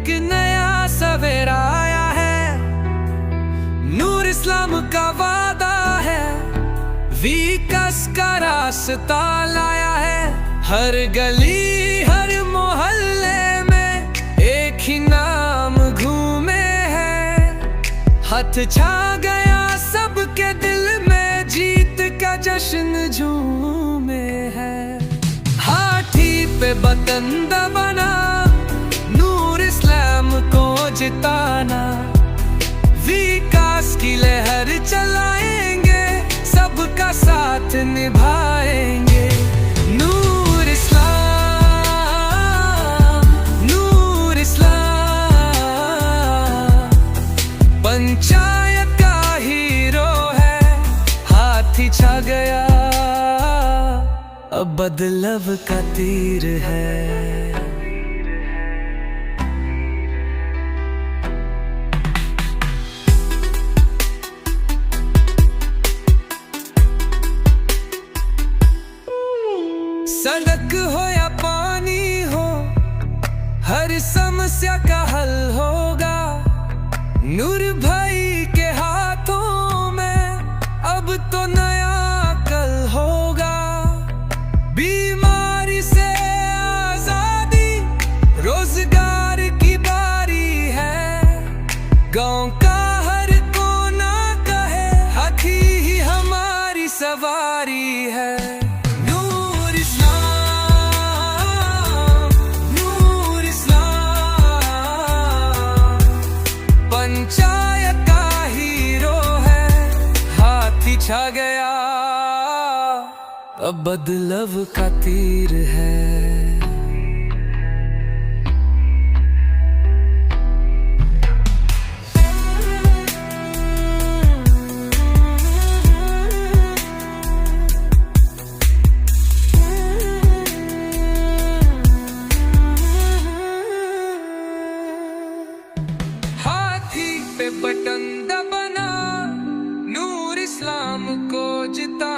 एक नया सवेरा आया है, नूर इस्लाम का वादा है, विकास का रास्ता लाया है। हर गली हर मोहल्ले में एक ही नाम घूमे है, हाथ छा गया सबके दिल में, जीत का जश्न झूमे है। हाथी पे बटन दबाना, नूर इस्लाम को जिताना, विकास की लहर चलाएंगे, सबका साथ निभाएंगे। नूर इस्लाम, नूर इस्लाम पंचायत का हीरो है, हाथी छा गया अब बदलाव का तीर है। सड़क हो या पानी हो, हर समस्या का हल होगा, नूर भाई के हाथों में अब तो नया कल होगा। बीमारी से आजादी, रोजगार की बारी है, गांव का हर कोना कहे, हाथी ही हमारी सवारी है। पंचायत का हीरो है, हाथी छा गया अब बदलाव का तीर है। पे बटन दबाना, नूर इस्लाम को जिता